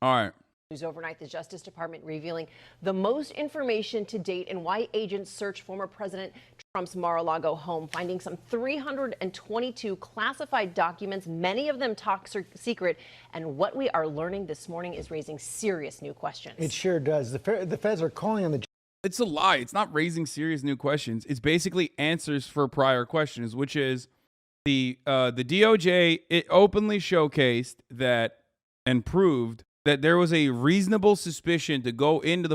All right. News overnight, the Justice Department revealing the most information to date and why agents search former President Trump's Mar-a-Lago home, finding some 322 classified documents, many of them top secret. And what we are learning this morning is raising serious new questions. It sure does. The feds are calling on the... It's a lie. It's not raising serious new questions. It's basically answers for prior questions, which is the DOJ, it openly showcased that and proved that there was a reasonable suspicion to go into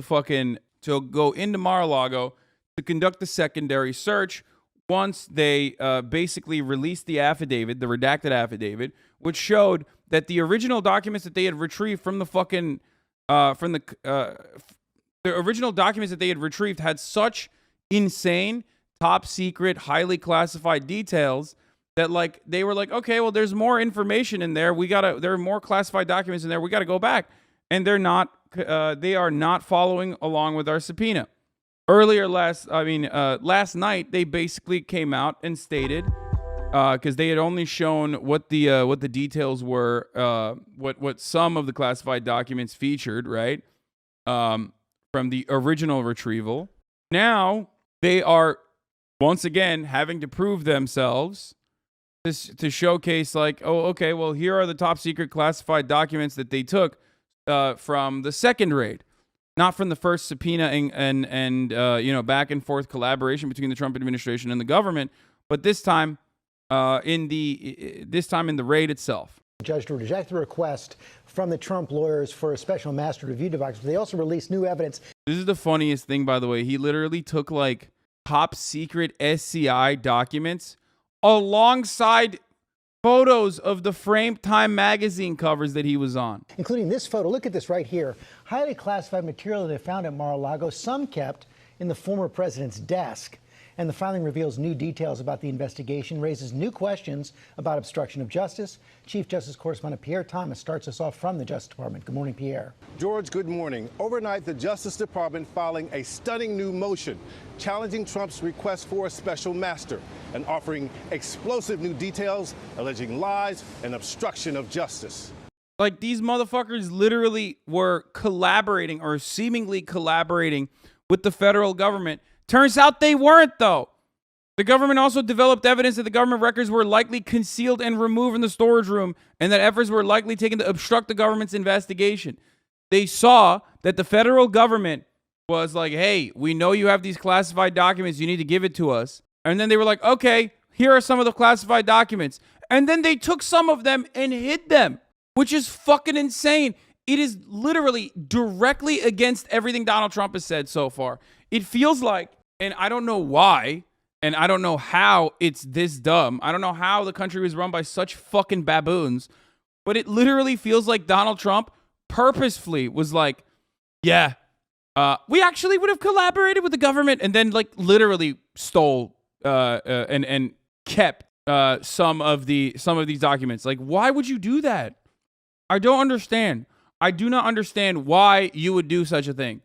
Mar-a-Lago to conduct the secondary search once they basically released the affidavit, the redacted affidavit, which showed that the original documents that they had retrieved from the original documents that they had retrieved had such insane, top secret, highly classified details that like they were like, okay, well, there's more information in there. There are more classified documents in there. We got to go back. And they are not following along with our subpoena. Last night, they basically came out and stated, because they had only shown what the details were, what some of the classified documents featured, right? From the original retrieval. Now they are once again having to prove themselves to showcase like, oh, okay, well, here are the top secret classified documents that they took from the second raid, not from the first subpoena and back and forth collaboration between the Trump administration and the government, but this time in the raid itself. The judge to reject the request from the Trump lawyers for a special master review device. They also released new evidence. This is the funniest thing, by the way. He literally took like top secret SCI documents alongside photos of the framed Time magazine covers that he was on. Including this photo. Look at this right here. Highly classified material they found at Mar-a-Lago, some kept in the former president's desk. And the filing reveals new details about the investigation, raises new questions about obstruction of justice. Chief Justice Correspondent Pierre Thomas starts us off from the Justice Department. Good morning, Pierre. George, good morning. Overnight, the Justice Department filing a stunning new motion challenging Trump's request for a special master and offering explosive new details alleging lies and obstruction of justice. Like, these motherfuckers literally were collaborating or seemingly collaborating with the federal government. Turns out they weren't, though. The government also developed evidence that the government records were likely concealed and removed from the storage room, and that efforts were likely taken to obstruct the government's investigation. They saw that the federal government was like, hey, we know you have these classified documents. You need to give it to us. And then they were like, okay, here are some of the classified documents. And then they took some of them and hid them, which is fucking insane. It is literally directly against everything Donald Trump has said so far. It feels like, and I don't know why, and I don't know how it's this dumb. I don't know how the country was run by such fucking baboons, but it literally feels like Donald Trump purposefully was like, yeah, we actually would have collaborated with the government, and then like literally stole and kept some of these documents. Like, why would you do that? I don't understand. I do not understand why you would do such a thing.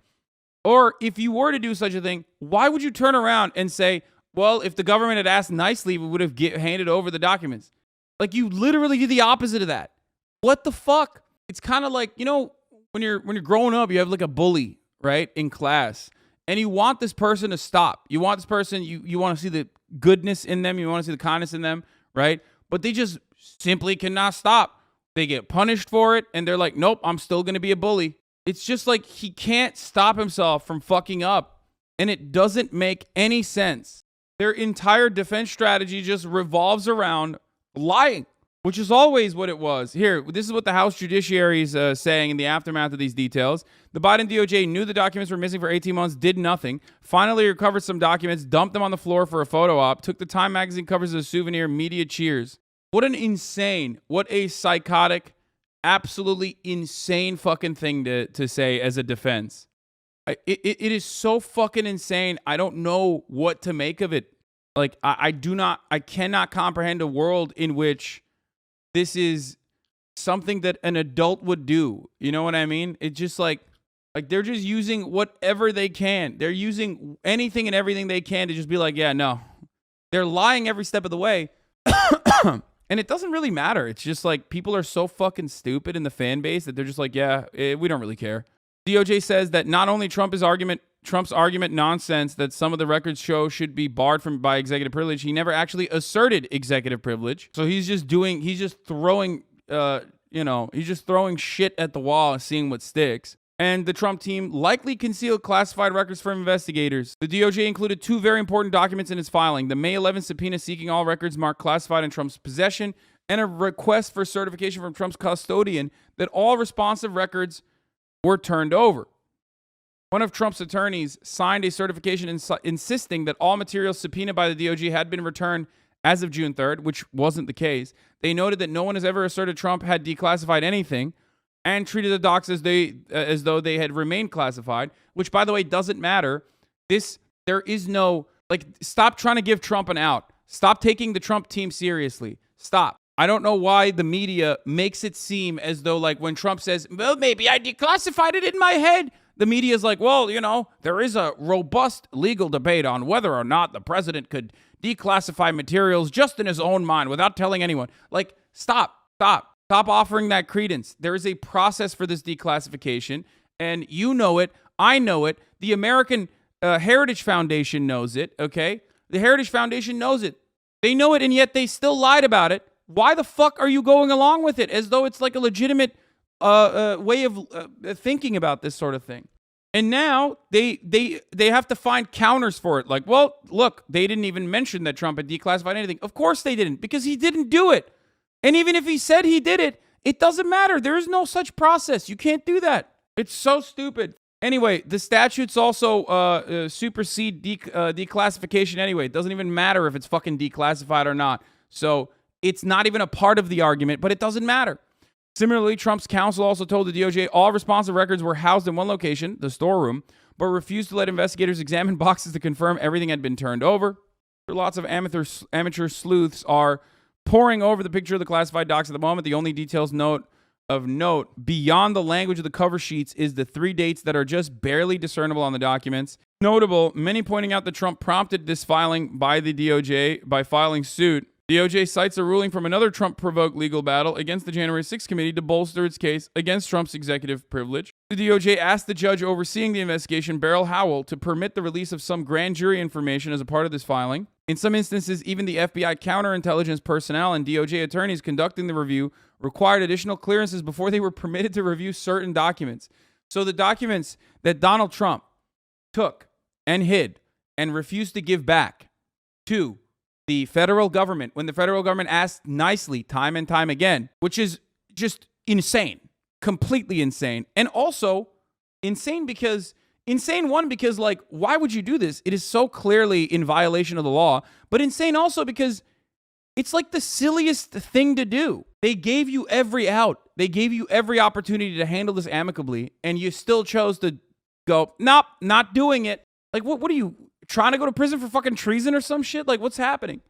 Or if you were to do such a thing, why would you turn around and say, well, if the government had asked nicely, we would have handed over the documents? Like, you literally do the opposite of that. What the fuck? It's kind of like, you know, when you're growing up, you have like a bully, right, in class, and you want this person to stop. You want this person, you want to see the goodness in them. You want to see the kindness in them, right? But they just simply cannot stop. They get punished for it, and they're like, nope, I'm still going to be a bully. It's just like he can't stop himself from fucking up, and it doesn't make any sense. Their entire defense strategy just revolves around lying, which is always what it was. Here, this is what the House Judiciary is saying in the aftermath of these details. The Biden DOJ knew the documents were missing for 18 months, did nothing, finally recovered some documents, dumped them on the floor for a photo op, took the Time magazine covers as a souvenir, media cheers. What a psychotic, absolutely insane fucking thing to say as a defense. It is so fucking insane. I don't know what to make of it. Like, I cannot comprehend a world in which this is something that an adult would do. You know what I mean? It's just like they're just using whatever they can. They're using anything and everything they can to just be like, yeah, no. They're lying every step of the way. And it doesn't really matter. It's just like people are so fucking stupid in the fan base that they're just like, yeah, we don't really care. DOJ says that not only Trump's argument nonsense that some of the records show should be barred by executive privilege, he never actually asserted executive privilege. So he's just throwing shit at the wall and seeing what sticks. And the Trump team likely concealed classified records from investigators. The DOJ included 2 very important documents in its filing: the May 11th subpoena seeking all records marked classified in Trump's possession, and a request for certification from Trump's custodian that all responsive records were turned over. One of Trump's attorneys signed a certification insisting that all materials subpoenaed by the DOJ had been returned as of June 3rd, which wasn't the case. They noted that no one has ever asserted Trump had declassified anything, and treated the docs as though they had remained classified, which, by the way, doesn't matter. There is no, stop trying to give Trump an out. Stop taking the Trump team seriously. Stop. I don't know why the media makes it seem as though, when Trump says, well, maybe I declassified it in my head, the media is like, well, there is a robust legal debate on whether or not the president could declassify materials just in his own mind without telling anyone. Stop. Stop offering that credence. There is a process for this declassification, and you know it. I know it. The American Heritage Foundation knows it, okay? The Heritage Foundation knows it. They know it, and yet they still lied about it. Why the fuck are you going along with it as though it's like a legitimate way of thinking about this sort of thing? And now they have to find counters for it. Well, look, they didn't even mention that Trump had declassified anything. Of course they didn't, because he didn't do it. And even if he said he did it, it doesn't matter. There is no such process. You can't do that. It's so stupid. Anyway, the statutes also supersede declassification anyway. It doesn't even matter if it's fucking declassified or not. So it's not even a part of the argument, but it doesn't matter. Similarly, Trump's counsel also told the DOJ all responsive records were housed in one location, the storeroom, but refused to let investigators examine boxes to confirm everything had been turned over. Lots of amateur sleuths are poring over the picture of the classified docs at the moment. The only details of note beyond the language of the cover sheets is the 3 dates that are just barely discernible on the documents. Notable, many pointing out that Trump prompted this filing by the DOJ by filing suit. DOJ cites a ruling from another Trump-provoked legal battle against the January 6th committee to bolster its case against Trump's executive privilege. The DOJ asked the judge overseeing the investigation, Beryl Howell, to permit the release of some grand jury information as a part of this filing. In some instances, even the FBI counterintelligence personnel and DOJ attorneys conducting the review required additional clearances before they were permitted to review certain documents. So the documents that Donald Trump took and hid and refused to give back to the federal government, when the federal government asked nicely time and time again, which is just insane, completely insane. And also insane because why would you do this? It is so clearly in violation of the law, but insane also because it's like the silliest thing to do. They gave you every out. They gave you every opportunity to handle this amicably, and you still chose to go, nope, not doing it. What are you, trying to go to prison for fucking treason or some shit? What's happening?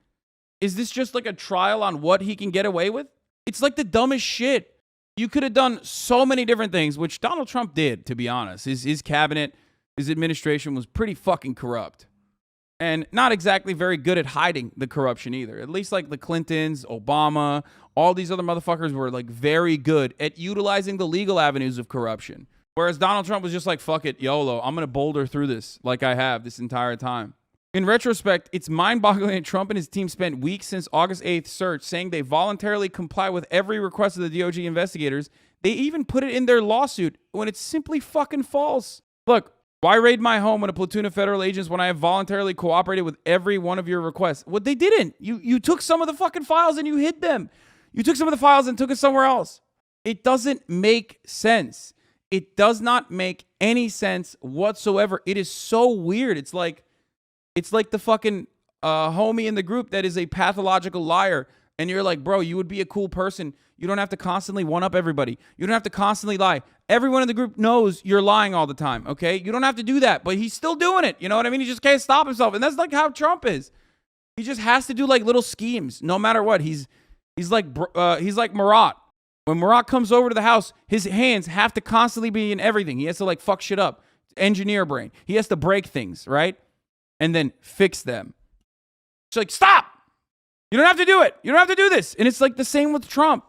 Is this just a trial on what he can get away with? It's the dumbest shit. You could have done so many different things, which Donald Trump did, to be honest. His cabinet, his administration was pretty fucking corrupt. And not exactly very good at hiding the corruption either. At least the Clintons, Obama, all these other motherfuckers were very good at utilizing the legal avenues of corruption. Whereas Donald Trump was just fuck it, YOLO, I'm going to boulder through this like I have this entire time. In retrospect, it's mind-boggling that Trump and his team spent weeks since August 8th search saying they voluntarily comply with every request of the DOJ investigators. They even put it in their lawsuit when it's simply fucking false. Look, why raid my home with a platoon of federal agents when I have voluntarily cooperated with every one of your requests? Well, they didn't. You took some of the fucking files and you hid them. You took some of the files and took it somewhere else. It doesn't make sense. It does not make any sense whatsoever. It is so weird. It's like the fucking homie in the group that is a pathological liar. And you're like, bro, you would be a cool person. You don't have to constantly one-up everybody. You don't have to constantly lie. Everyone in the group knows you're lying all the time, okay? You don't have to do that, but he's still doing it. You know what I mean? He just can't stop himself. And that's how Trump is. He just has to do little schemes no matter what. He's like Marat. When Marat comes over to the house, his hands have to constantly be in everything. He has to fuck shit up. Engineer brain. He has to break things, right? And then fix them. It's stop! You don't have to do it. You don't have to do this. And it's like the same with Trump.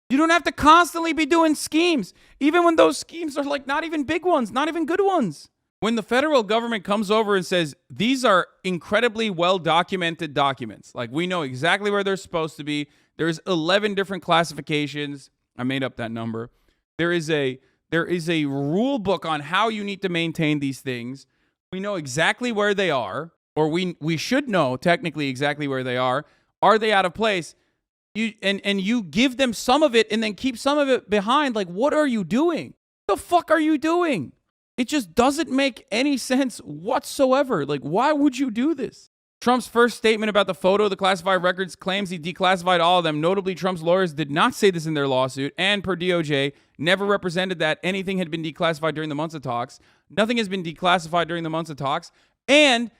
You don't have to constantly be doing schemes, even when those schemes are like not even big ones, not even good ones. When the federal government comes over and says, these are incredibly well-documented documents, like we know exactly where they're supposed to be. There's 11 different classifications. I made up that number. There is a rule book on how you need to maintain these things. We know exactly where they are, or we should know technically exactly where they are. Are they out of place? You give them some of it and then keep some of it behind. Like, what are you doing? What the fuck are you doing? It just doesn't make any sense whatsoever. Like, why would you do this? Trump's first statement about the photo of the classified records claims he declassified all of them. Notably, Trump's lawyers did not say this in their lawsuit, and per DOJ, never represented that anything had been declassified during the months of talks. Nothing has been declassified during the months of talks, and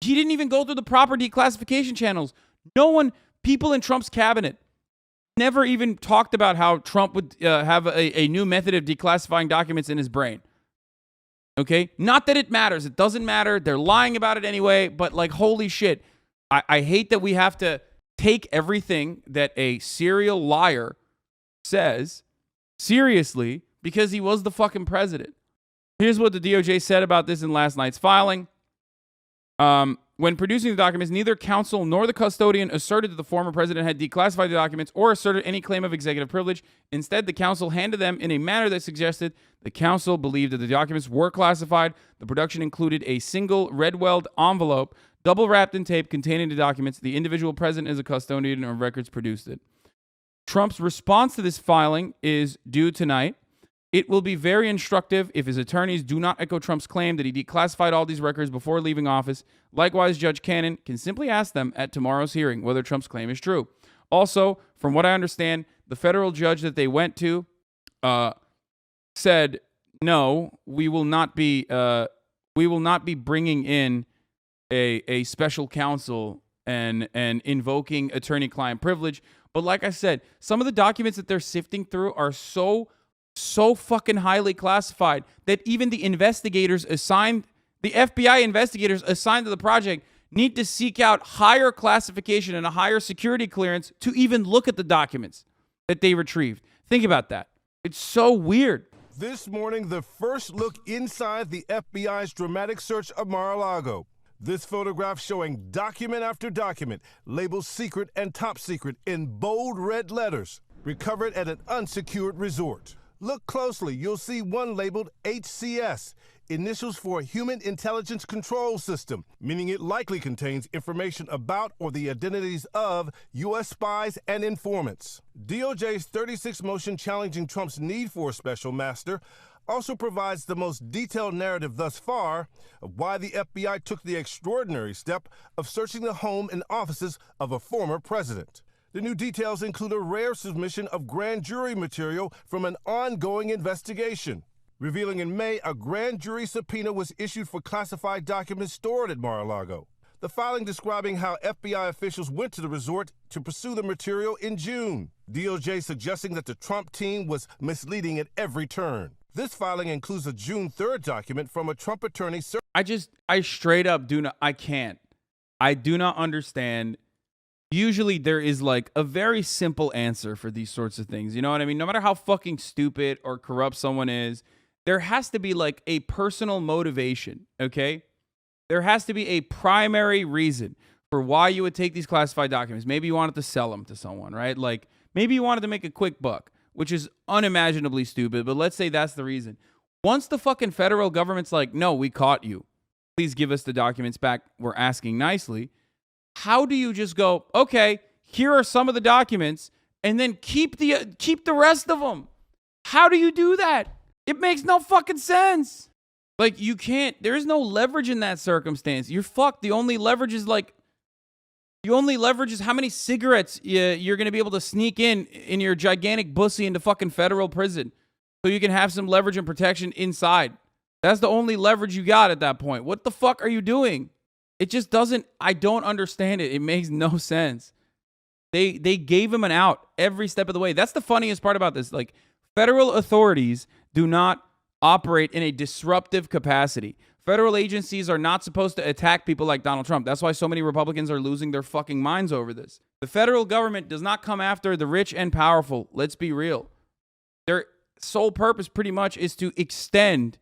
he didn't even go through the proper declassification channels. People in Trump's cabinet never even talked about how Trump would have a new method of declassifying documents in his brain. Okay? Not that it matters. It doesn't matter. They're lying about it anyway, but like, holy shit. I hate that we have to take everything that a serial liar says seriously because he was the fucking president. Here's what the DOJ said about this in last night's filing. When producing the documents, neither counsel nor the custodian asserted that the former president had declassified the documents or asserted any claim of executive privilege. Instead, the counsel handed them in a manner that suggested the counsel believed that the documents were classified. The production included a single red-weld envelope, double wrapped in tape containing the documents. The individual present as a custodian of records produced it. Trump's response to this filing is due tonight. It will be very instructive if his attorneys do not echo Trump's claim that he declassified all these records before leaving office. Likewise, Judge Cannon can simply ask them at tomorrow's hearing whether Trump's claim is true. Also, from what I understand, the federal judge that they went to said, no, we will not be bringing in a special counsel and invoking attorney-client privilege. But like I said, some of the documents that they're sifting through are so fucking highly classified that even the FBI investigators assigned to the project need to seek out higher classification and a higher security clearance to even look at the documents that they retrieved. Think about that. It's so weird. This morning, the first look inside the FBI's dramatic search of Mar-a-Lago. This photograph showing document after document, labeled secret and top secret in bold red letters, recovered at an unsecured resort. Look closely. You'll see one labeled HCS, initials for Human Intelligence Control System, meaning it likely contains information about or the identities of U.S. spies and informants. DOJ's 36 motion challenging Trump's need for a special master also provides the most detailed narrative thus far of why the FBI took the extraordinary step of searching the home and offices of a former president. The new details include a rare submission of grand jury material from an ongoing investigation, revealing in May a grand jury subpoena was issued for classified documents stored at Mar-a-Lago. The filing describing how FBI officials went to the resort to pursue the material in June. DOJ suggesting that the Trump team was misleading at every turn. This filing includes a June 3rd document from a Trump attorney. I straight up I do not understand. Usually there is like a very simple answer for these sorts of things. You know what I mean? No matter how fucking stupid or corrupt someone is, there has to be like a personal motivation, okay? There has to be a primary reason for why you would take these classified documents. Maybe you wanted to sell them to someone, right? Like maybe you wanted to make a quick buck, which is unimaginably stupid, but let's say that's the reason. Once the fucking federal government's like, no, we caught you. Please give us the documents back. We're asking nicely. How do you just go, okay, here are some of the documents, and then keep the rest of them? How do you do that? It makes no fucking sense. Like, you can't, there is no leverage in that circumstance. You're fucked. The only leverage is how many cigarettes you're going to be able to sneak in your gigantic bussy into fucking federal prison so you can have some leverage and protection inside. That's the only leverage you got at that point. What the fuck are you doing? It just doesn't, I don't understand it. It makes no sense. They gave him an out every step of the way. That's the funniest part about this. Like, federal authorities do not operate in a disruptive capacity. Federal agencies are not supposed to attack people like Donald Trump. That's why so many Republicans are losing their fucking minds over this. The federal government does not come after the rich and powerful. Let's be real. Their sole purpose pretty much is to extend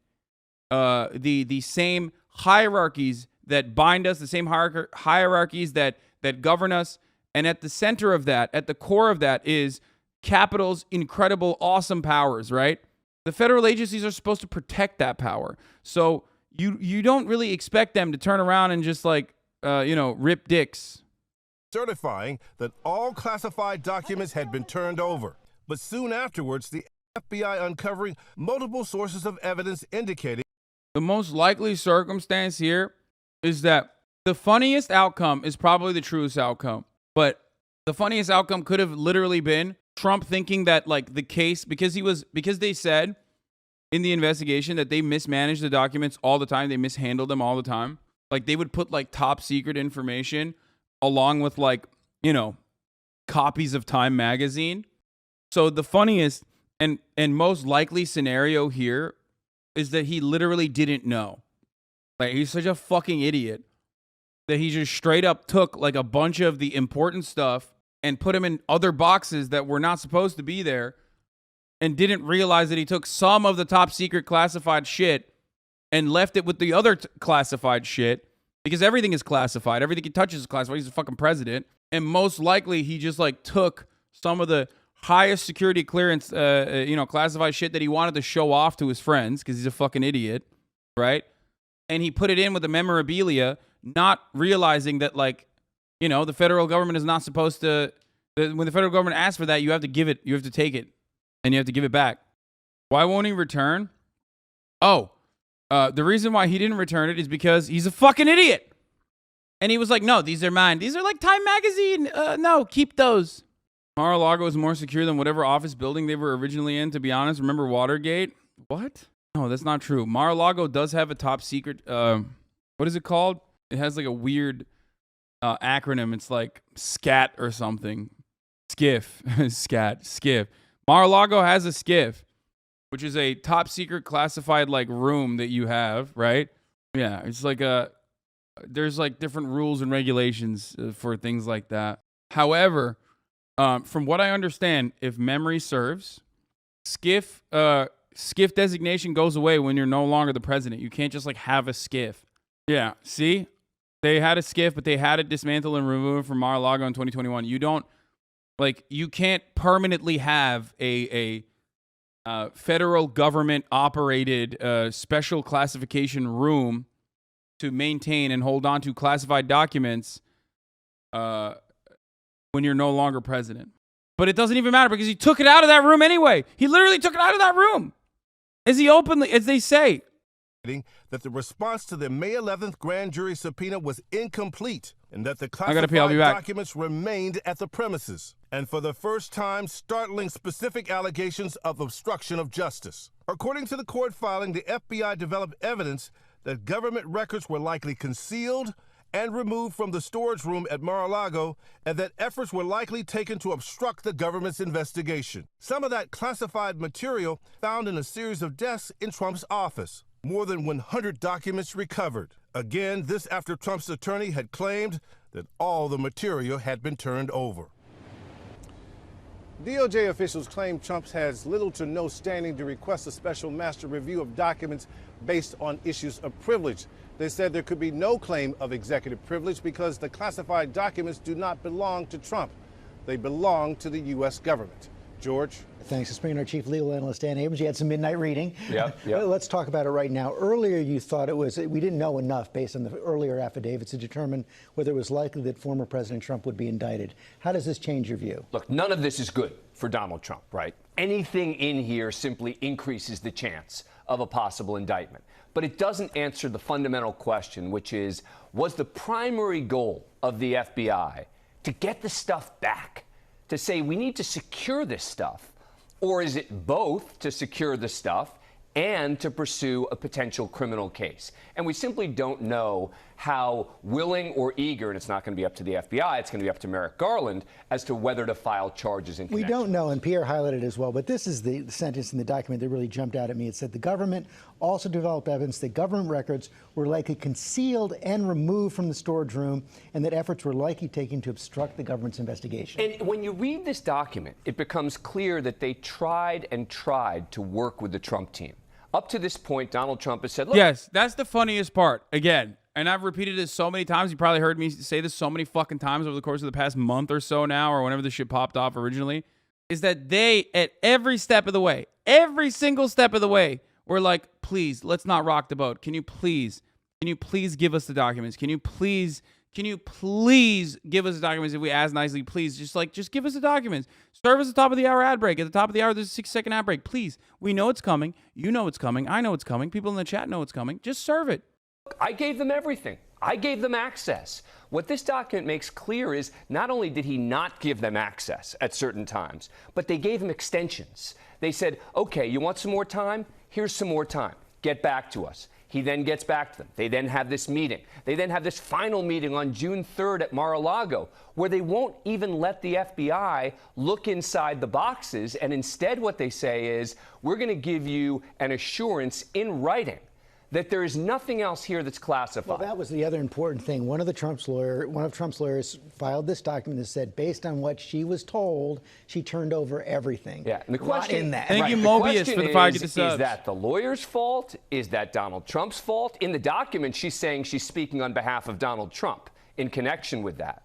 the same hierarchies that bind us, the same hierarchies that govern us. And at the center of that, at the core of that, is capital's incredible, awesome powers, right? The federal agencies are supposed to protect that power. So you don't really expect them to turn around and just rip dicks. Certifying that all classified documents had been turned over. But soon afterwards, the FBI uncovering multiple sources of evidence indicating the most likely circumstance here is that the funniest outcome is probably the truest outcome. But the funniest outcome could have literally been Trump thinking that the case, because they said in the investigation that they mismanaged the documents all the time. They mishandled them all the time. They would put top secret information along with copies of Time magazine. So the funniest and most likely scenario here is that he literally didn't know. He's such a fucking idiot that he just straight up took a bunch of the important stuff and put them in other boxes that were not supposed to be there, and didn't realize that he took some of the top secret classified shit and left it with the other classified shit, because everything is classified. Everything he touches is classified. He's a fucking president. And most likely he just took some of the highest security clearance, classified shit that he wanted to show off to his friends because he's a fucking idiot, right? And he put it in with the memorabilia, not realizing that, the federal government is not supposed to, when the federal government asks for that, you have to give it, you have to take it, and you have to give it back. Why won't he return? The reason why he didn't return it is because he's a fucking idiot. And he was like, no, these are mine. These are Time magazine. No, keep those. Mar-a-Lago is more secure than whatever office building they were originally in, to be honest. Remember Watergate? What? No, that's not true. Mar-a-Lago does have a top secret, what is it called? It has a weird acronym. It's SCAT or something. SCIF. SCIF. Mar-a-Lago has a SCIF, which is a top secret classified room that you have, right? Yeah, it's there's different rules and regulations for things like that. However, from what I understand, if memory serves, SCIF designation goes away when you're no longer the president. You can't just have a SCIF. Yeah, see? They had a SCIF, but they had it dismantled and removed from Mar-a-Lago in 2021. You don't, you can't permanently have a federal government operated special classification room to maintain and hold on to classified documents when you're no longer president. But it doesn't even matter because he took it out of that room anyway. He literally took it out of that room. As they say. That the response to the May 11th grand jury subpoena was incomplete and that the I'll be classified back. documents remained at the premises. And for the first time, startling specific allegations of obstruction of justice. According to the court filing, the FBI developed evidence that government records were likely concealed and removed from the storage room at Mar-a-Lago, and that efforts were likely taken to obstruct the government's investigation. Some of that classified material found in a series of desks in Trump's office. More than 100 documents recovered. Again, this after Trump's attorney had claimed that all the material had been turned over. DOJ officials claim Trump has little to no standing to request a special master review of documents based on issues of privilege. They said there could be no claim of executive privilege because the classified documents do not belong to Trump. They belong to the U.S. government. George? Thanks. Let's bring in our chief legal analyst, Dan Abrams. You had some midnight reading. Yep. Let's talk about it right now. Earlier, you thought we didn't know enough based on the earlier affidavits to determine whether it was likely that former President Trump would be indicted. How does this change your view? Look, none of this is good for Donald Trump, right? Anything in here simply increases the chance of a possible indictment. But it doesn't answer the fundamental question, which is, was the primary goal of the FBI to get the stuff back, to say we need to secure this stuff? Or is it both to secure the stuff and to pursue a potential criminal case. And we simply don't know how willing or eager, and it's not going to be up to the FBI, it's going to be up to Merrick Garland, as to whether to file charges in connection. We don't know, and Pierre highlighted as well, but this is the sentence in the document that really jumped out at me. It said the government also developed evidence that government records were likely concealed and removed from the storage room, and that efforts were likely taken to obstruct the government's investigation. And when you read this document, it becomes clear that they tried and tried to work with the Trump team. Up to this point, Donald Trump has said, look. Yes, that's the funniest part. Again, and I've repeated this so many times. You probably heard me say this so many fucking times over the course of the past month or so now, or whenever this shit popped off originally, is that they, at every step of the way, every single step of the way, were like, please, let's not rock the boat. Can you please give us the documents? Can you please give us the documents if we ask nicely? Please, just give us the documents. Serve us the top of the hour ad break. At the top of the hour, there's a 6-second ad break. Please. We know it's coming. You know it's coming. I know it's coming. People in the chat know it's coming. Just serve it. I gave them everything. I gave them access. What this document makes clear is not only did he not give them access at certain times, but they gave him extensions. They said, okay, you want some more time? Here's some more time. Get back to us. He then gets back to them. They then have this meeting. They then have this final meeting on June 3rd at Mar-a-Lago, where they won't even let the FBI look inside the boxes. And instead what they say is, we're going to give you an assurance in writing that there is nothing else here that's classified. Well, that was the other important thing. One of Trump's lawyers filed this document that said, based on what she was told, she turned over everything. Yeah, and the question in that. Thank you, Mobius, for the 5 get the subs. Is that the lawyer's fault? Is that Donald Trump's fault? In the document, she's saying she's speaking on behalf of Donald Trump in connection with that.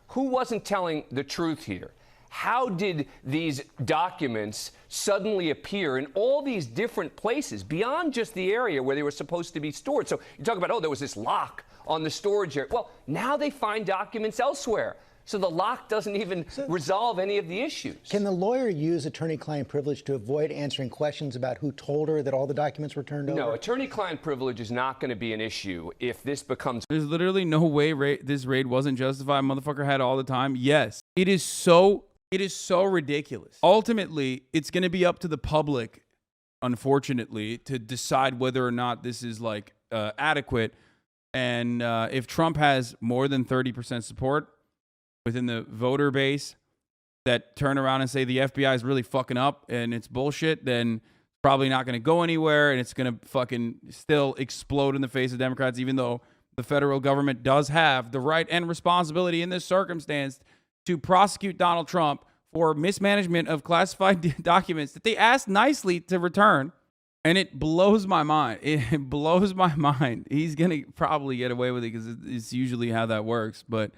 Who wasn't telling the truth here? How did these documents suddenly appear in all these different places beyond just the area where they were supposed to be stored? So you talk about, oh, there was this lock on the storage area. Well, now they find documents elsewhere. So the lock doesn't even resolve any of the issues. Can the lawyer use attorney-client privilege to avoid answering questions about who told her that all the documents were turned over? No, attorney-client privilege is not going to be an issue if this becomes... There's literally no way this raid wasn't justified. Motherfucker had all the time. Yes. It is so ridiculous. Ultimately, it's going to be up to the public, unfortunately, to decide whether or not this is adequate. And if Trump has more than 30% support within the voter base that turn around and say the FBI is really fucking up and it's bullshit, then probably not going to go anywhere, and it's going to fucking still explode in the face of Democrats, even though the federal government does have the right and responsibility in this circumstance to prosecute Donald Trump for mismanagement of classified documents that they asked nicely to return. And it blows my mind. It blows my mind. He's going to probably get away with it because it's usually how that works. But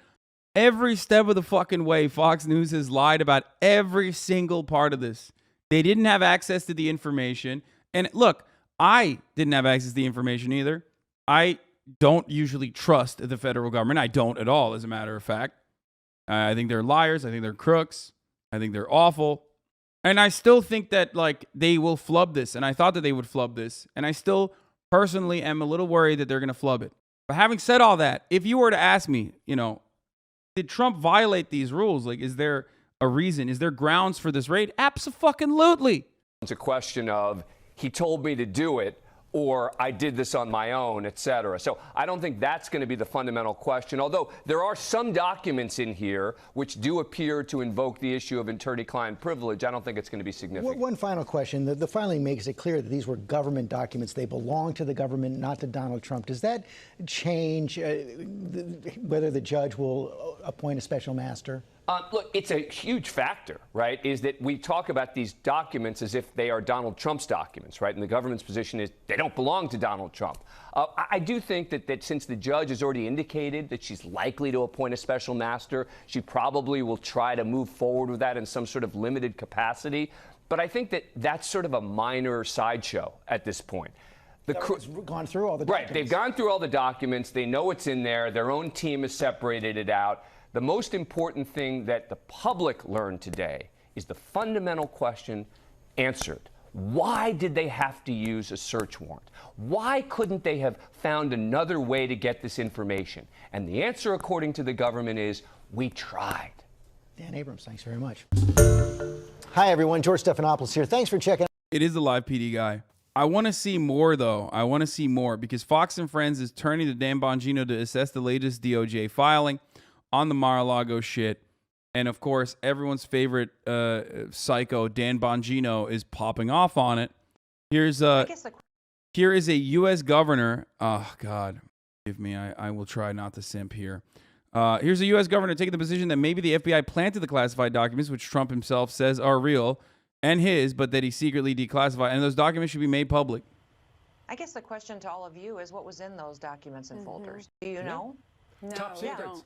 every step of the fucking way, Fox News has lied about every single part of this. They didn't have access to the information. And look, I didn't have access to the information either. I don't usually trust the federal government. I don't at all, as a matter of fact. I think they're liars. I think they're crooks. I think they're awful. And I still think that they will flub this. And I thought that they would flub this. And I still personally am a little worried that they're going to flub it. But having said all that, if you were to ask me, did Trump violate these rules? Is there a reason? Is there grounds for this raid? Abso-fucking-lutely. It's a question of he told me to do it, or I did this on my own, et cetera. So I don't think that's going to be the fundamental question, although there are some documents in here which do appear to invoke the issue of attorney-client privilege. I don't think it's going to be significant. One final question. The filing makes it clear that these were government documents. They belong to the government, not to Donald Trump. Does that change whether the judge will appoint a special master? Look, it's a huge factor, right, is that we talk about these documents as if they are Donald Trump's documents, right? And the government's position is they don't belong to Donald Trump. I do think that since the judge has already indicated that she's likely to appoint a special master, she probably will try to move forward with that in some sort of limited capacity. But I think that that's sort of a minor sideshow at this point. It's gone through all the documents. Right. They've gone through all the documents. They know it's in there. Their own team has separated it out. The most important thing that the public learned today is the fundamental question answered. Why did they have to use a search warrant? Why couldn't they have found another way to get this information? And the answer, according to the government, is we tried. Dan Abrams, thanks very much. Hi, everyone. George Stephanopoulos here. Thanks for checking out. It is the live PD guy. I want to see more, though. I want to see more because Fox and Friends is turning to Dan Bongino to assess the latest DOJ filing on the Mar-a-Lago shit. And, of course, everyone's favorite psycho, Dan Bongino, is popping off on it. Here is a U.S. governor. Oh, God. Forgive me. I will try not to simp here. Here's a U.S. governor taking the position that maybe the FBI planted the classified documents, which Trump himself says are real, and his, but that he secretly declassified, and those documents should be made public. I guess the question to all of you is what was in those documents and folders? Do you know? No, Top we secrets. don't.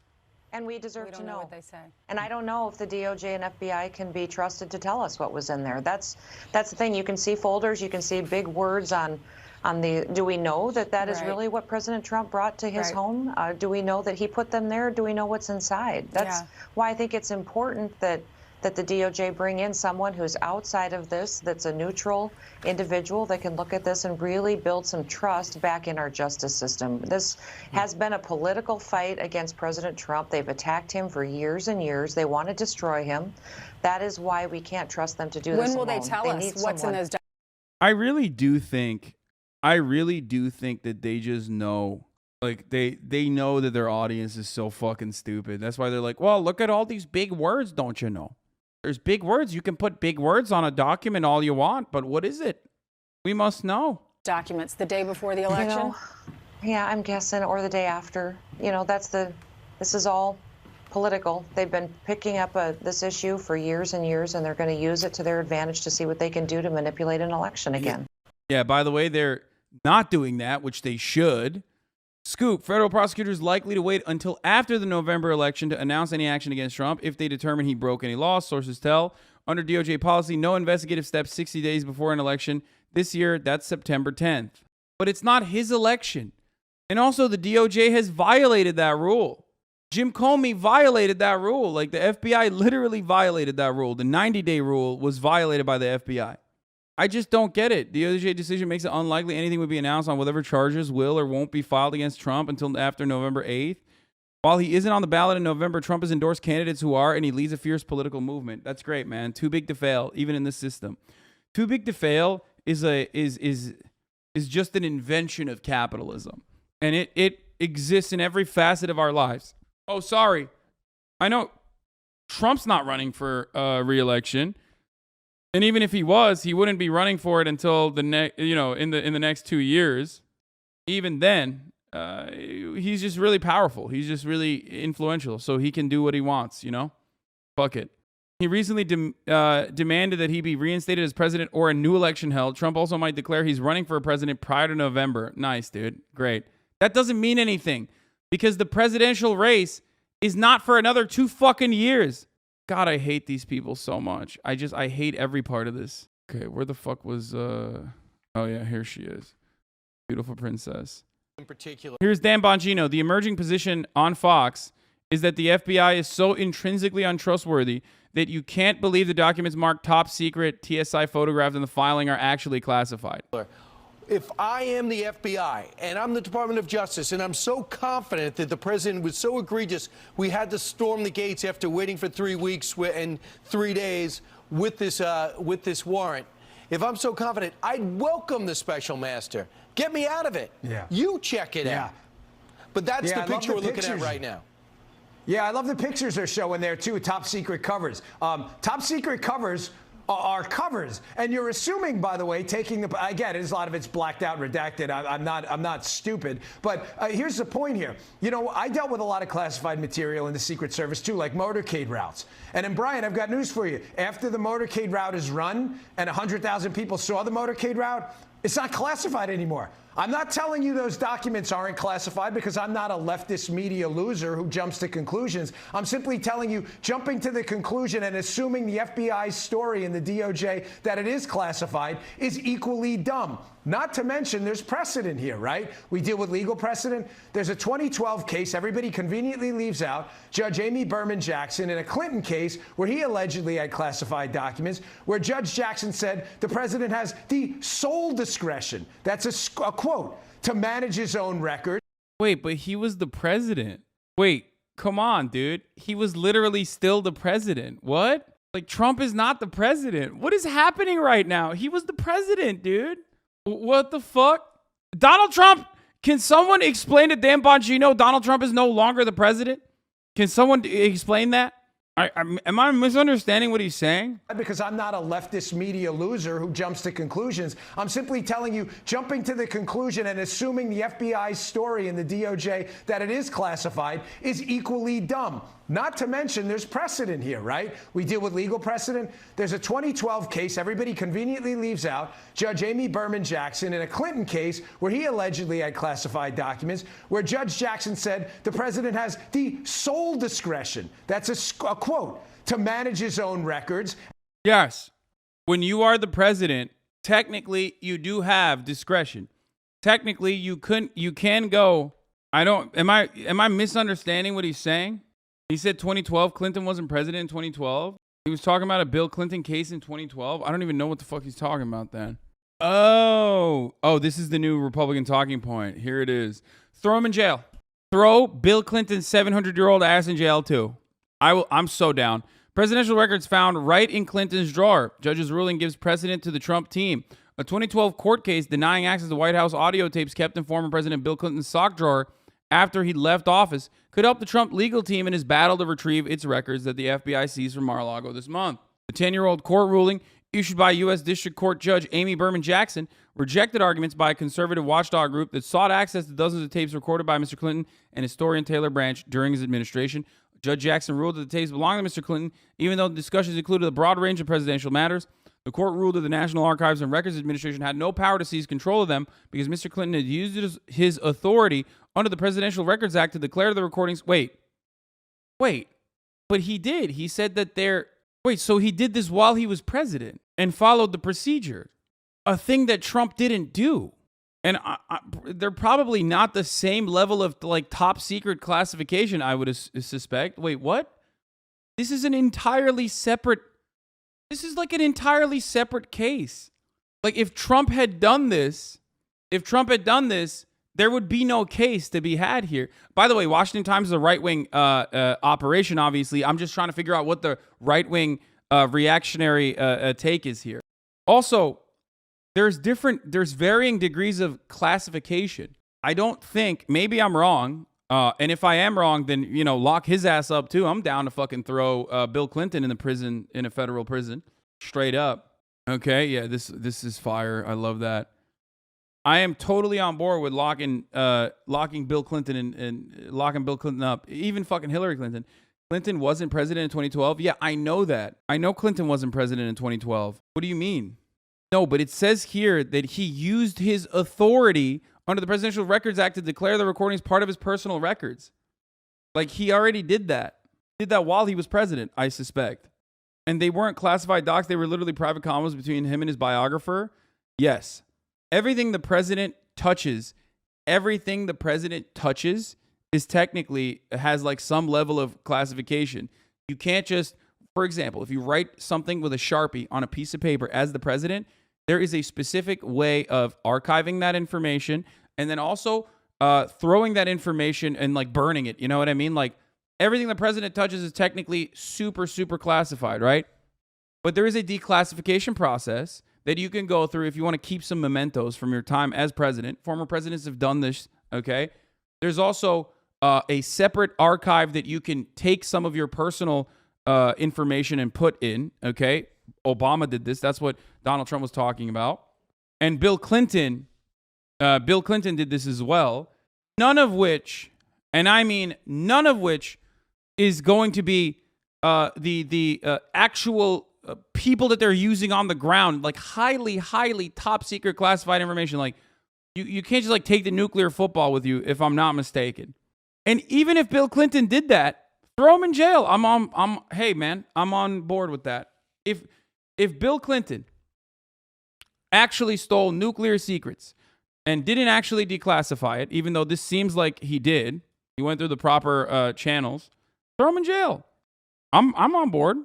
And we deserve We to don't know know. what they say. And I don't know if the DOJ and FBI can be trusted to tell us what was in there. That's the thing. You can see folders, you can see big words on the. Do we know that that is Right. really what President Trump brought to his Right. home? Do we know that he put them there? Do we know what's inside? That's Yeah. why I think it's important that the DOJ bring in someone who's outside of this, that's a neutral individual that can look at this and really build some trust back in our justice system. This has been a political fight against President Trump. They've attacked him for years and years. They want to destroy him. That is why we can't trust them to do this When will they alone. tell They us need what's in someone. those documents? I really do think that they just know, like they know that their audience is so fucking stupid. That's why they're like, well, look at all these big words, don't you know? There's big words. You can put big words on a document all you want, but what is it? We must know. Documents the day before the You election? know, yeah, I'm guessing, or the day after. You know, this is all political. They've been picking up this issue for years and years, and they're going to use it to their advantage to see what they can do to manipulate an election again. Yeah, by the way, they're not doing that, which they should. Scoop, federal prosecutors likely to wait until after the November election to announce any action against Trump if they determine he broke any laws. Sources tell. Under DOJ policy, no investigative steps 60 days before an election. This year, that's September 10th. But it's not his election. And also, the DOJ has violated that rule. Jim Comey violated that rule. Like, the FBI literally violated that rule. The 90-day rule was violated by the FBI. I just don't get it. The DOJ decision makes it unlikely anything would be announced on whatever charges will or won't be filed against Trump until after November 8th. While he isn't on the ballot in November, Trump has endorsed candidates who are, and he leads a fierce political movement. That's great, man. Too big to fail, even in this system. Too big to fail is just an invention of capitalism. And it exists in every facet of our lives. Oh, sorry. I know Trump's not running for re-election. And even if he was, he wouldn't be running for it until in the next 2 years. Even then, he's just really powerful. He's just really influential, so he can do what he wants. Fuck it. He recently demanded that he be reinstated as president or a new election held. Trump also might declare he's running for president prior to November. Nice, dude. Great. That doesn't mean anything because the presidential race is not for another 2 fucking years. God, I hate these people so much. I hate every part of this. Okay, where the fuck was, oh yeah, here she is. Beautiful princess. In particular. Here's Dan Bongino. The emerging position on Fox is that the FBI is so intrinsically untrustworthy that you can't believe the documents marked top secret, TSI photographed in the filing are actually classified. If I am the FBI and I'm the Department of Justice and I'm so confident that the president was so egregious, we had to storm the gates after waiting for 3 weeks and 3 days with this warrant. If I'm so confident, I'd welcome the special master. Get me out of it. Yeah. You check it out. But that's the picture we're looking at right now. Yeah, I love the pictures they're showing there, too, top secret covers. Top secret covers are covers. And you're assuming, by the way, I get it, a lot of it's blacked out, redacted. I'm not stupid. But here's the point here. I dealt with a lot of classified material in the Secret Service, too, like motorcade routes. And then, Brian, I've got news for you. After the motorcade route is run and 100,000 people saw the motorcade route, it's not classified anymore. I'm not telling you those documents aren't classified because I'm not a leftist media loser who jumps to conclusions. I'm simply telling you, jumping to the conclusion and assuming the FBI's story and the DOJ that it is classified is equally dumb. Not to mention there's precedent here, right? We deal with legal precedent. There's a 2012 case everybody conveniently leaves out, Judge Amy Berman Jackson, in a Clinton case where he allegedly had classified documents, where Judge Jackson said the president has the sole discretion, that's a quote, to manage his own record. Wait, but he was the president. Wait, come on, dude. He was literally still the president. What? Like, Trump is not the president. What is happening right now? He was the president, dude. What the fuck? Donald Trump, can someone explain to Dan Bongino Donald Trump is no longer the president? Can someone explain that? Am I misunderstanding what he's saying? Because I'm not a leftist media loser who jumps to conclusions. I'm simply telling you, jumping to the conclusion and assuming the FBI's story and the DOJ that it is classified is equally dumb. Not to mention there's precedent here, right? We deal with legal precedent. There's a 2012 case everybody conveniently leaves out. Judge Amy Berman Jackson in a Clinton case where he allegedly had classified documents, where Judge Jackson said the president has the sole discretion, that's a quote, to manage his own records. Yes. When you are the president, technically you do have discretion. Technically you can go. Am I misunderstanding what he's saying? He said 2012, Clinton wasn't president in 2012. He was talking about a Bill Clinton case in 2012. I don't even know what the fuck he's talking about then. Oh, this is the new Republican talking point. Here it is. Throw him in jail. Throw Bill Clinton's 700-year-old ass in jail too. I'm so down. Presidential records found right in Clinton's drawer. Judge's ruling gives precedent to the Trump team. A 2012 court case denying access to White House audio tapes kept in former President Bill Clinton's sock drawer after he left office could help the Trump legal team in his battle to retrieve its records that the FBI seized from Mar-a-Lago this month. The 10-year-old court ruling, issued by U.S. District Court Judge Amy Berman Jackson, rejected arguments by a conservative watchdog group that sought access to dozens of tapes recorded by Mr. Clinton and historian Taylor Branch during his administration. Judge Jackson ruled that the tapes belonged to Mr. Clinton, even though the discussions included a broad range of presidential matters. The court ruled that the National Archives and Records Administration had no power to seize control of them because Mr. Clinton had used his authority under the Presidential Records Act to declare the recordings. Wait. But he did. He said that so he did this while he was president and followed the procedure, a thing that Trump didn't do. And they're probably not the same level of like top secret classification, I would suspect. Wait, what? This is like an entirely separate case. Like if Trump had done this, there would be no case to be had here. By the way, Washington Times is a right-wing operation, obviously. I'm just trying to figure out what the right-wing reactionary take is here. Also, there's varying degrees of classification. I don't think, maybe I'm wrong, and if I am wrong, then, lock his ass up too. I'm down to fucking throw Bill Clinton in a federal prison, straight up. Okay, yeah, this is fire. I love that. I am totally on board with locking Bill Clinton and locking Bill Clinton up. Even fucking Hillary Clinton. Clinton wasn't president in 2012. Yeah, I know that. I know Clinton wasn't president in 2012. What do you mean? No, but it says here that he used his authority under the Presidential Records Act to declare the recordings part of his personal records. Like, he already did that. Did that while he was president, I suspect. And they weren't classified docs. They were literally private convos between him and his biographer. Yes. Everything the president touches is technically has like some level of classification. You can't just, for example, if you write something with a Sharpie on a piece of paper as the president, there is a specific way of archiving that information and then also throwing that information and like burning it. You know what I mean? Like everything the president touches is technically super, super classified, right? But there is a declassification process that you can go through if you want to keep some mementos from your time as president. Former presidents have done this, okay? There's also a separate archive that you can take some of your personal information and put in, okay? Obama did this. That's what Donald Trump was talking about. And Bill Clinton did this as well. None of which, and I mean none of which, is going to be the actual people that they're using on the ground, like highly, highly top secret classified information. Like you can't just like take the nuclear football with you, if I'm not mistaken. And even if Bill Clinton did that, throw him in jail. Hey man, I'm on board with that. If Bill Clinton actually stole nuclear secrets and didn't actually declassify it, even though this seems like he did, he went through the proper channels, throw him in jail. I'm on board.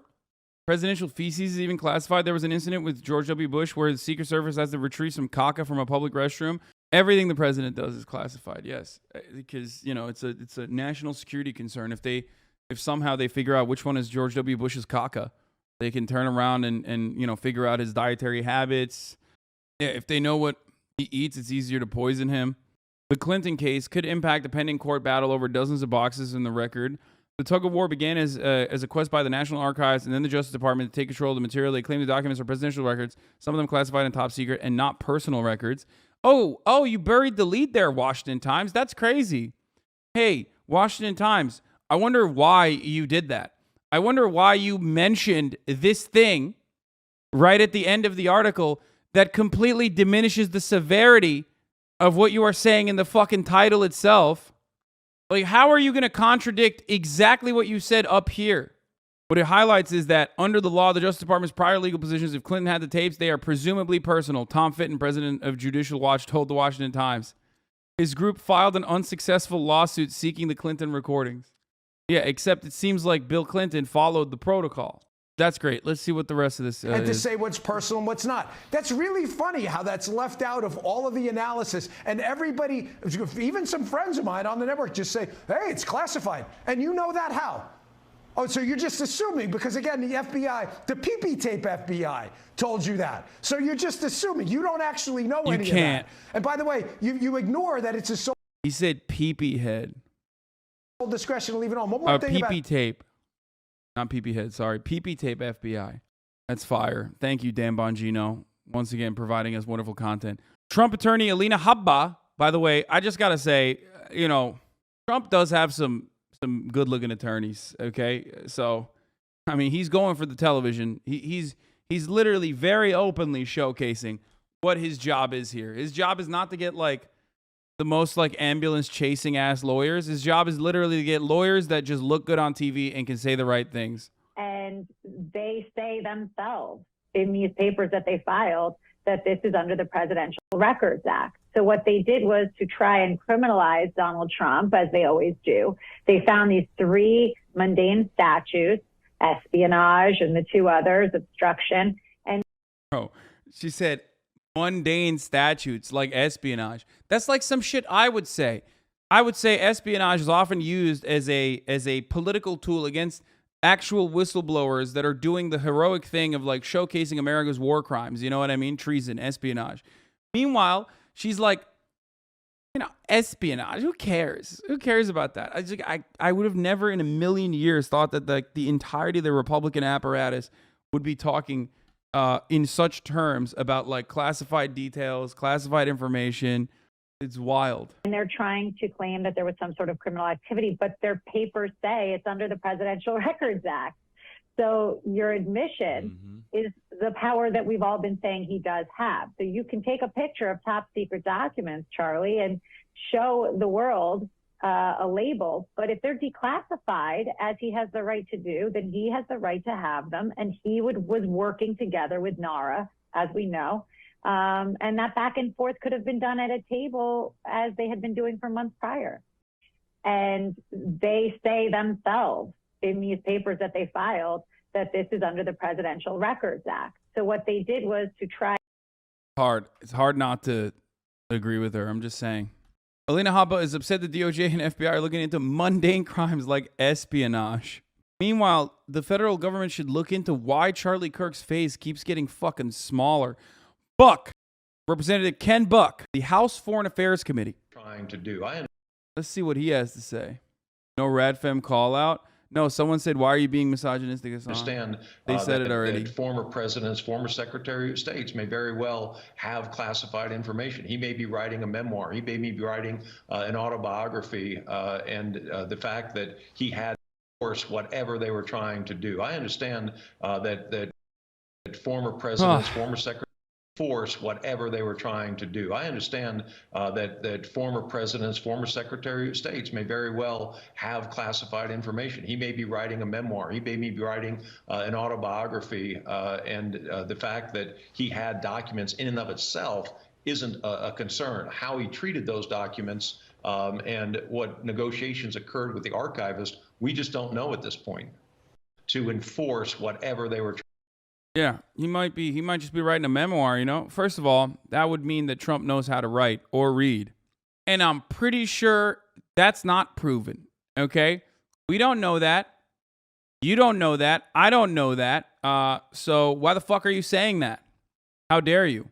Presidential feces is even classified. There was an incident with George W. Bush where the Secret Service has to retrieve some caca from a public restroom. Everything the president does is classified, yes, because it's a national security concern. If somehow they figure out which one is George W. Bush's caca, they can turn around and figure out his dietary habits. Yeah, if they know what he eats, it's easier to poison him. The Clinton case could impact a pending court battle over dozens of boxes in the record. The tug of war began as a quest by the National Archives and then the Justice Department to take control of the material. They claim the documents are presidential records, some of them classified and top secret, and not personal records. Oh, you buried the lead there, Washington Times. That's crazy. Hey, Washington Times, I wonder why you did that. I wonder why you mentioned this thing right at the end of the article that completely diminishes the severity of what you are saying in the fucking title itself. Like, how are you going to contradict exactly what you said up here? What it highlights is that under the law, the Justice Department's prior legal positions, if Clinton had the tapes, they are presumably personal. Tom Fitton, president of Judicial Watch, told the Washington Times. His group filed an unsuccessful lawsuit seeking the Clinton recordings. Yeah, except it seems like Bill Clinton followed the protocol. That's great. Let's see what the rest of this and to is. say what's personal and what's not. That's really funny how that's left out of all of the analysis. And everybody, even some friends of mine on the network just say, hey, it's classified. And you know that how? Oh, so you're just assuming, because again, the FBI, the PP tape FBI told you that. So you're just assuming. You don't actually know any of that. And by the way, you ignore that it's a sole He said PP head. discretion to leave it on. One more thing PP about tape. Not PP head, sorry. PP tape FBI. That's fire. Thank you, Dan Bongino, once again providing us wonderful content. Trump attorney Alina Habba, by the way, I just got to say, you know, Trump does have some good-looking attorneys, okay? So, I mean, he's going for the television. He's literally very openly showcasing what his job is here. His job is not to get, like, the most, like, ambulance-chasing ass lawyers. His job is literally to get lawyers that just look good on TV and can say the right things. And they say themselves in these papers that they filed that this is under the Presidential Records Act. So what they did was to try and criminalize Donald Trump, as they always do. They found these 3 mundane statutes, espionage and the 2 others, obstruction. And she said mundane statutes like espionage. That's like some shit I would say. I would say espionage is often used as a political tool against actual whistleblowers that are doing the heroic thing of like showcasing America's war crimes. You know what I mean? Treason, espionage. Meanwhile, she's like, you know, espionage. Who cares? Who cares about that? I would have never in a million years thought that the entirety of the Republican apparatus would be talking in such terms about like classified details, classified information. It's wild. And they're trying to claim that there was some sort of criminal activity, but their papers say it's under the Presidential Records Act. So your admission is the power that we've all been saying he does have. So you can take a picture of top secret documents, Charlie, and show the world a label. But if they're declassified, as he has the right to do, then he has the right to have them. And he was working together with NARA, as we know. And that back and forth could have been done at a table as they had been doing for months prior. And they say themselves in these papers that they filed that this is under the Presidential Records Act. So what they did was to try. It's hard not to agree with her. I'm just saying. Alina Habba is upset the DOJ and FBI are looking into mundane crimes like espionage. Meanwhile, the federal government should look into why Charlie Kirk's face keeps getting fucking smaller. Buck, Representative Ken Buck, the House Foreign Affairs Committee. Trying to do. Let's see what he has to say. No Radfem call out. No, someone said, why are you being misogynistic, Hasan? Understand they said it already. That former presidents, former Secretary of States may very well have classified information. He may be writing a memoir. He may be writing an autobiography. And the fact that he had, of course, whatever they were trying to do. I understand that former presidents, former secretaries, force whatever they were trying to do. I understand that former presidents, former Secretary of States may very well have classified information. He may be writing a memoir. He may be writing an autobiography. And the fact that he had documents in and of itself isn't a concern. How he treated those documents and what negotiations occurred with the archivist, we just don't know at this point to enforce whatever they were trying. Yeah, he might just be writing a memoir, you know? First of all, that would mean that Trump knows how to write or read. And I'm pretty sure that's not proven, okay? We don't know that. You don't know that. I don't know that. So why the fuck are you saying that? How dare you?